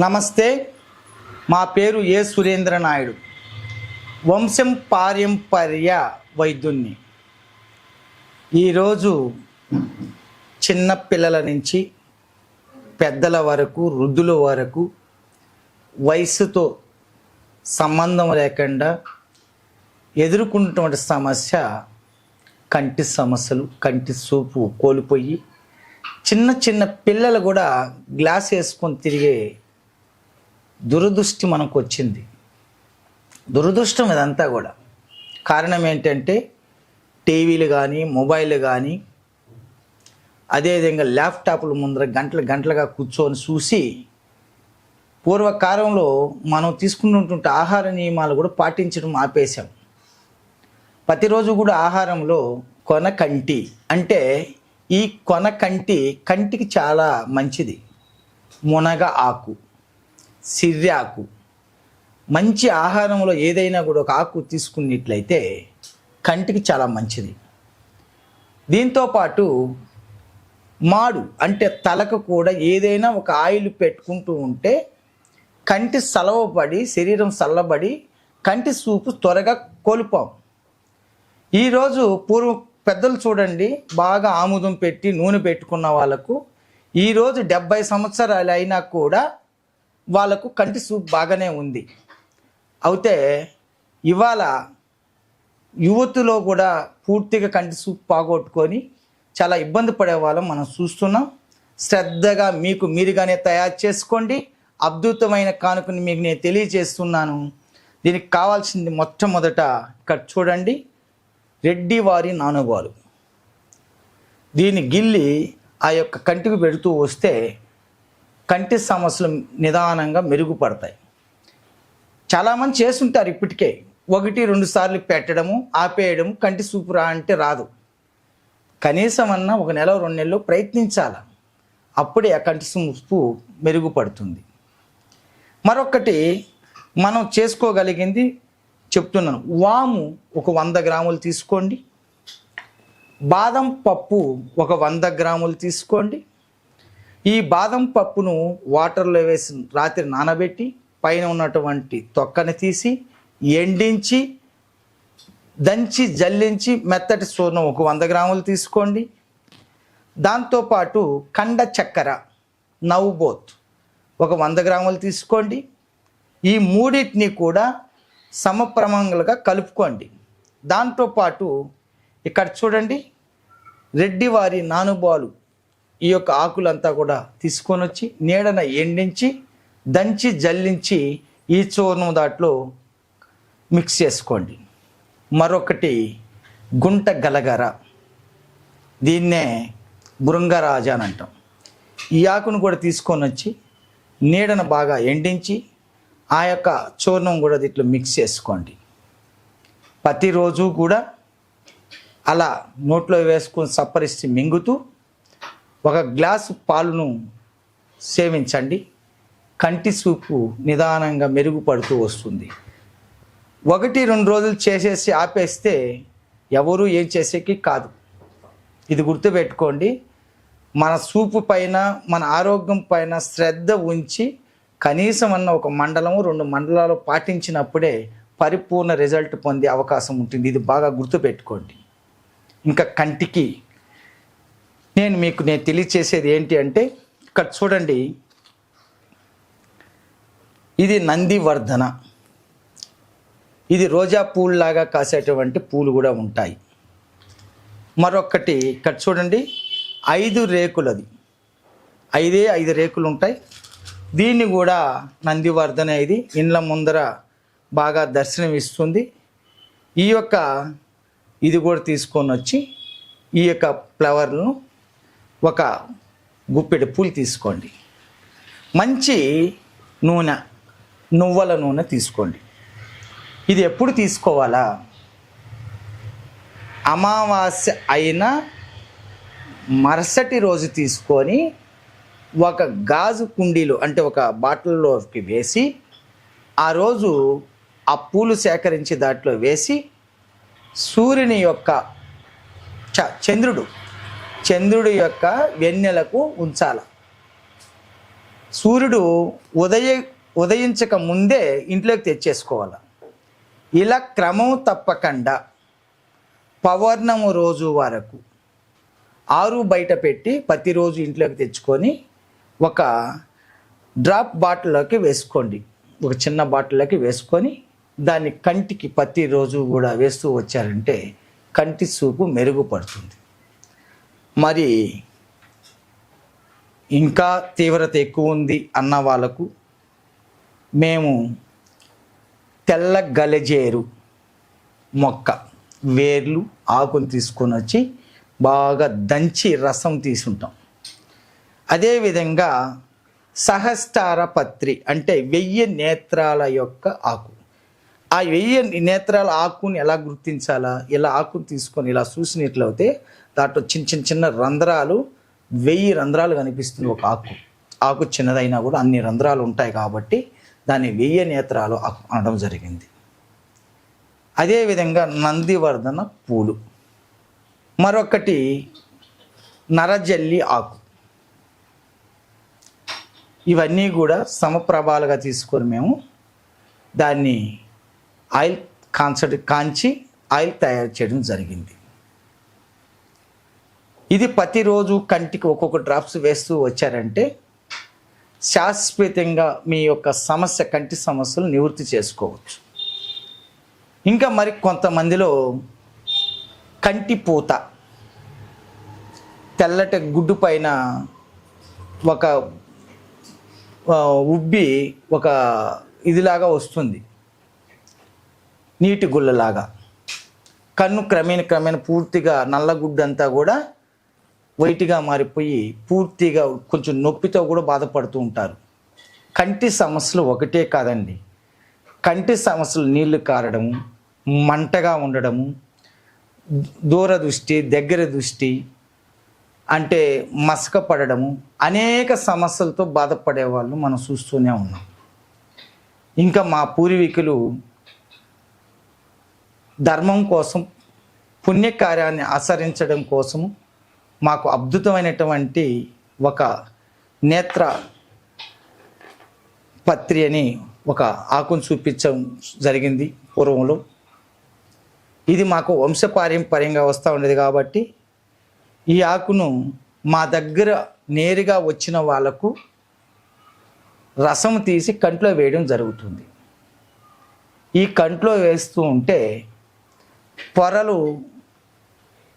నమస్తే, మా పేరు ఏ సురేంద్ర నాయుడు. వంశం పారంపర్య వైద్యుణ్ణి. ఈరోజు చిన్న పిల్లల నుంచి పెద్దల వరకు, వృద్ధుల వరకు వయసుతో సంబంధం లేకుండా ఎదుర్కొంటున్న సమస్య కంటి సమస్యలు. కంటి చూపు కోల్పోయి చిన్న చిన్న పిల్లలు కూడా గ్లాస్ వేసుకొని తిరిగే దురదృష్టి మనకు వచ్చింది. దురదృష్టం ఇదంతా కూడా. కారణం ఏంటంటే టీవీలు కానీ, మొబైల్ కానీ, అదేవిధంగా ల్యాప్టాప్ల ముందర గంటలుగా కూర్చొని చూసి, పూర్వకాలంలో మనం తీసుకుంటుంటే ఆహార నియమాలు కూడా పాటించడం ఆపేశాం. ప్రతిరోజు కూడా ఆహారంలో కొనకంటి అంటే, ఈ కొనకంటి కంటికి చాలా మంచిది. మునగ ఆకు, సిర్రాకు, మంచి ఆహారంలో ఏదైనా కూడా ఒక ఆకు తీసుకున్నట్లయితే కంటికి చాలా మంచిది. దీంతోపాటు మాడు అంటే తలకు కూడా ఏదైనా ఒక ఆయిల్ పెట్టుకుంటూ ఉంటే కంటి సలవబడి, శరీరం చల్లబడి కంటి చూపు త్వరగా కోల్పోం. ఈరోజు పెద్దలు చూడండి, బాగా ఆముదం పెట్టి నూనె పెట్టుకున్న వాళ్ళకు ఈరోజు 70 సంవత్సరాలు అయినా కూడా వాళ్ళకు కంటి చూపు బాగానే ఉంది. అయితే ఇవాళ యువతలో కూడా పూర్తిగా కంటి చూపు పోగొట్టుకొని చాలా ఇబ్బంది పడే వాళ్ళం మనం చూస్తున్నాం. శ్రద్ధగా మీకు మీరుగానే తయారు చేసుకోండి. అద్భుతమైన కానుకని మీకు నేను తెలియజేస్తున్నాను. దీనికి కావాల్సింది మొట్టమొదట ఇక్కడ చూడండి, రెడ్డి వారి నానుబాలు. దీన్ని గిల్లి ఆ యొక్క కంటికి పెడుతూ వస్తే కంటి సమస్యలు నిదానంగా మెరుగుపడతాయి. చాలామంది చేస్తుంటారు ఇప్పటికే. 1-2 సార్లు పెట్టడము, ఆపేయడము, కంటి చూపు అంటే రాదు. కనీసం అన్నా 1 నెల 2 నెలలు ప్రయత్నించాలి. అప్పుడే ఆ కంటి చూపు మెరుగుపడుతుంది. మరొకటి మనం చేసుకోగలిగింది చెప్తున్నాను. వాము ఒక 100 గ్రాములు తీసుకోండి. బాదం పప్పు ఒక 100 గ్రాములు తీసుకోండి. ఈ బాదం పప్పును వాటర్లో వేసి రాత్రి నానబెట్టి పైన ఉన్నటువంటి తొక్కని తీసి ఎండించి దంచి జల్లించి మెత్తటి చూర్ణం ఒక 100 గ్రాములు తీసుకోండి. దాంతోపాటు కండ చక్కెర, నవ్వుబోత్ ఒక 100 గ్రాములు తీసుకోండి. ఈ మూడింటిని కూడా సమప్రమాణాలుగా కలుపుకోండి. దాంతోపాటు ఇక్కడ చూడండి, రెడ్డివారి నానుబాలు, ఈ యొక్క ఆకులంతా కూడా తీసుకొని వచ్చి నీడన ఎండించి దంచి జల్లించి ఈ చూర్ణం దాంట్లో మిక్స్ చేసుకోండి. మరొకటి గుంట గలగర, దీన్నే బృంగరాజ అని అంటాం. ఈ ఆకును కూడా తీసుకొని వచ్చి నీడను బాగా ఎండించి ఆ యొక్క చూర్ణం కూడా దీంట్లో మిక్స్ చేసుకోండి. ప్రతిరోజు కూడా అలా నోట్లో వేసుకొని సప్పరిస్తే మింగుతూ 1 గ్లాసు పాలును సేవించండి. కంటి చూపు నిదానంగా మెరుగుపడుతూ వస్తుంది. 1-2 రోజులు చేసేసి ఆపేస్తే ఎవరు ఏం చేసేకి కాదు. ఇది గుర్తుపెట్టుకోండి. మన చూపు పైన, మన ఆరోగ్యం పైన శ్రద్ధ ఉంచి కనీసం అన్న 1 మండలము 2 మండలాలు పాటించినప్పుడే పరిపూర్ణ రిజల్ట్ పొందే అవకాశం ఉంటుంది. ఇది బాగా గుర్తుపెట్టుకోండి. ఇంకా కంటికి నేను తెలియచేసేది ఏంటి అంటే, ఇక్కడ చూడండి, ఇది నందివర్ధన. ఇది రోజా పూల్లాగా కాసేటువంటి పూలు కూడా ఉంటాయి. మరొకటి ఇక్కడ చూడండి, 5 రేకులది. 5 రేకులు ఉంటాయి. దీన్ని కూడా నందివర్ధన, ఇది ఇండ్ల ముందర బాగా దర్శనం ఇస్తుంది. ఇది కూడా తీసుకొని వచ్చి ఈ యొక్క ఫ్లవర్ను 1 గుప్పెడు పూలు తీసుకోండి. మంచి నూనె, నువ్వుల నూనె తీసుకోండి. ఇది ఎప్పుడు తీసుకోవాలా? అమావాస్య అయిన మరుసటి రోజు తీసుకొని 1 గాజు కుండీలో అంటే 1 బాటిల్లోకి వేసి ఆ రోజు ఆ పూలు సేకరించి దాంట్లో వేసి సూర్యుని యొక్క చంద్రుడి యొక్క వెన్నెలకు ఉంచాలి. సూర్యుడు ఉదయించక ముందే ఇంట్లోకి తెచ్చేసుకోవాలి. ఇలా క్రమం తప్పకుండా పౌర్ణమి రోజు వరకు 6 బయట పెట్టి ప్రతిరోజు ఇంట్లోకి తెచ్చుకొని ఒక డ్రాప్ బాటిల్లోకి వేసుకోండి. ఒక చిన్న బాటిల్లోకి వేసుకొని దాన్ని కంటికి ప్రతిరోజు కూడా వేస్తూ వచ్చారంటే కంటి చూపు మెరుగుపడుతుంది. మరి ఇంకా తీవ్రత ఎక్కువ ఉంది అన్న వాళ్ళకు మేము తెల్ల గలజేరు మొక్క వేర్లు ఆకును తీసుకొని వచ్చి బాగా దంచి రసం తీసుంటాం. అదేవిధంగా సహస్రార పత్రి అంటే 1000 నేత్రాల యొక్క ఆకు. ఆ 1000 నేత్రాల ఆకుని ఎలా గుర్తించాలా? ఇలా ఆకుని తీసుకొని ఇలా చూసినట్లయితే దాంట్లో చిన్న రంధ్రాలు 1000 రంధ్రాలు కనిపిస్తుంది. ఒక ఆకు చిన్నదైనా కూడా అన్ని రంధ్రాలు ఉంటాయి కాబట్టి దాన్ని 1000 నేత్రాలు ఆకు అనడం జరిగింది. అదేవిధంగా నందివర్ధన పూలు, మరొకటి నరజల్లి ఆకు. ఇవన్నీ కూడా సమప్రభాలుగా తీసుకొని మేము దాన్ని ఆయిల్ కాంచి ఆయిల్ తయారు చేయడం జరిగింది. ఇది ప్రతిరోజు కంటికి ఒక్కొక్క డ్రాప్స్ వేస్తూ వచ్చారంటే శాశ్వతంగా మీ యొక్క కంటి సమస్యలు నివృత్తి చేసుకోవచ్చు. ఇంకా మరి కొంతమందిలో కంటి పూత, తెల్లటి గుడ్డు పైన ఒక ఉబ్బి ఒక ఇదిలాగా వస్తుంది, నీటి గుళ్ళలాగా. కన్ను క్రమేణ పూర్తిగా నల్లగుడ్డంతా కూడా వైట్గా మారిపోయి పూర్తిగా కొంచెం నొప్పితో కూడా బాధపడుతూ ఉంటారు. కంటి సమస్యలు ఒకటే కాదండి, కంటి సమస్యలు నీళ్లు కారడము, మంటగా ఉండడము, దూరదృష్టి, దగ్గర దృష్టి, అంటే మసక పడడము, అనేక సమస్యలతో బాధపడే వాళ్ళు మనం చూస్తూనే ఉన్నాం. ఇంకా మా పూర్వీకులు ధర్మం కోసం, పుణ్యకార్యాన్ని ఆచరించడం కోసము మాకు అద్భుతమైనటువంటి ఒక నేత్ర పత్రి అని ఒక ఆకును చూపించడం జరిగింది పూర్వంలో. ఇది మాకు వంశపారంపర్యంగా వస్తూ ఉండేది కాబట్టి ఈ ఆకును మా దగ్గర నేరుగా వచ్చిన వాళ్ళకు రసం తీసి కంట్లో వేయడం జరుగుతుంది. ఈ కంట్లో వేస్తూ ఉంటే పొరలు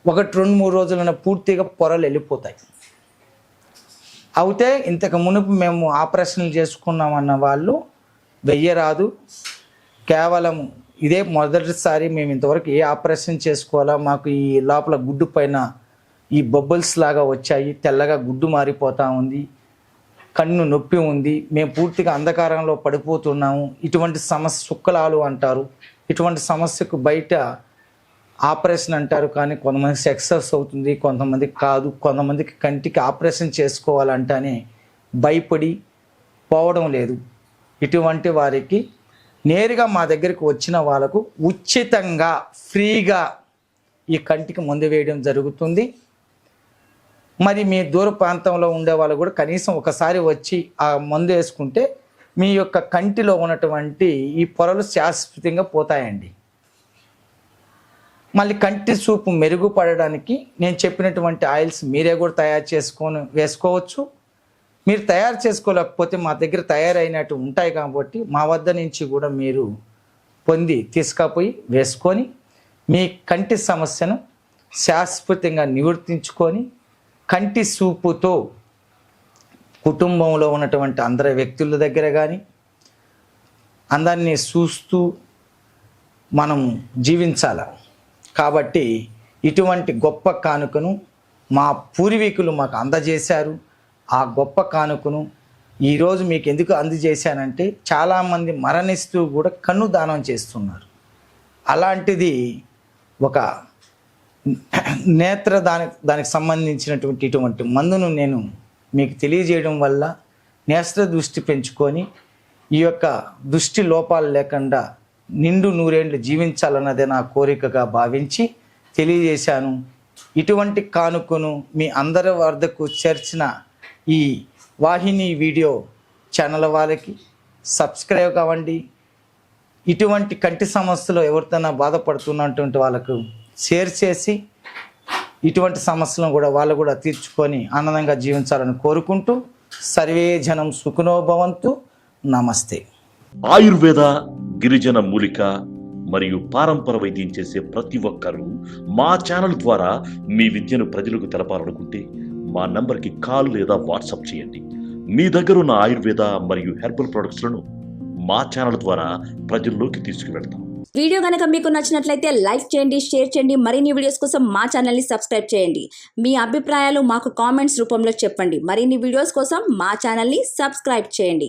1-2-3 రోజులైనా పూర్తిగా పొరలు వెళ్ళిపోతాయి. అయితే ఇంతకు మునుపు మేము ఆపరేషన్లు చేసుకున్నామన్న వాళ్ళు వెయ్యరాదు, కేవలం ఇదే మొదటిసారి మేము ఇంతవరకు ఏ ఆపరేషన్ చేసుకోవాలా, మాకు ఈ లోపల గుడ్డు పైన ఈ బబుల్స్ లాగా వచ్చాయి, తెల్లగా గుడ్డు మారిపోతూ ఉంది, కన్ను నొప్పి ఉంది, మేము పూర్తిగా అంధకారంలో పడిపోతున్నాము, ఇటువంటి సమస్య చుక్కలాలు అంటారు. ఇటువంటి సమస్యకు బయట ఆపరేషన్ అంటారు, కానీ కొంతమందికి సక్సెస్ అవుతుంది, కొంతమందికి కాదు. కొంతమందికి కంటికి ఆపరేషన్ చేసుకోవాలంటేనే భయపడి పోవడం లేదు. ఇటువంటి వారికి నేరుగా మా దగ్గరికి వచ్చిన వాళ్ళకు ఉచితంగా ఫ్రీగా ఈ కంటికి మందు వేయడం జరుగుతుంది. మరి మీ దూర ప్రాంతంలో ఉండే వాళ్ళు కూడా కనీసం ఒకసారి వచ్చి ఆ మందు వేసుకుంటే మీ యొక్క కంటిలో ఉన్నటువంటి ఈ పొరలు శాశ్వతంగా పోతాయండి. మళ్ళీ కంటి చూపు మెరుగుపడడానికి నేను చెప్పినటువంటి ఆయిల్స్ మీరే కూడా తయారు చేసుకొని వేసుకోవచ్చు. మీరు తయారు చేసుకోలేకపోతే మా దగ్గర తయారైనట్టు ఉంటాయి కాబట్టి మా వద్ద నుంచి కూడా మీరు పొంది తీసుకపోయి వేసుకొని మీ కంటి సమస్యను శాశ్వతంగా నివర్తించుకొని కంటి చూపుతో కుటుంబంలో ఉన్నటువంటి అందరి వ్యక్తుల దగ్గర కానీ అందరినీ చూస్తూ మనం జీవించాలి. కాబట్టి ఇటువంటి గొప్ప కానుకను మా పూర్వీకులు మాకు అందజేశారు. ఆ గొప్ప కానుకను ఈరోజు మీకు ఎందుకు అందజేశానంటే చాలామంది మరణిస్తూ కూడా కన్ను దానం చేస్తున్నారు. అలాంటిది ఒక నేత్ర దానికి సంబంధించినటువంటి ఇటువంటి మందును నేను మీకు తెలియజేయడం వల్ల నేత్ర దృష్టి పెంచుకొని ఈ యొక్క దృష్టి లోపాలు లేకుండా నిండు 100 ఏళ్ళు జీవించాలన్నదే నా కోరికగా భావించి తెలియజేశాను. ఇటువంటి కానుకను మీ అందరి వద్దకు చేర్చిన ఈ వాహిని వీడియో ఛానల్ వాళ్ళకి సబ్స్క్రైబ్ కావండి. ఇటువంటి కంటి సమస్యలు ఎవరితోనా బాధపడుతున్నటువంటి వాళ్ళకు షేర్ చేసి ఇటువంటి సమస్యలను కూడా వాళ్ళు కూడా తీర్చుకొని ఆనందంగా జీవించాలని కోరుకుంటూ సర్వే జనం సుఖినో భవంతు. నమస్తే. ఆయుర్వేద, గిరిజన మూలిక మరియు పారంపర వైద్యం చేసే ప్రతి ఒక్కరూ మా ఛానల్ ద్వారా మీ విద్యను ప్రజలకు తెలపాలనుకుంటే మా నంబర్కి కాల్ లేదా వాట్సాప్ చేయండి. మీ దగ్గర ఉన్న ఆయుర్వేద మరియు హెర్బల్ ప్రొడక్ట్స్లను మా ఛానల్ ద్వారా ప్రజల్లోకి తీసుకువెళ్తాం. వీడియో కనుక మీకు నచ్చినట్లయితే లైక్ చేయండి, షేర్ చేయండి. మరిన్ని వీడియోస్ కోసం మా ఛానల్ని సబ్స్క్రైబ్ చేయండి. మీ అభిప్రాయాలు మాకు కామెంట్స్ రూపంలో చెప్పండి. మరిన్ని వీడియోస్ కోసం మా ఛానల్ని సబ్స్క్రైబ్ చేయండి.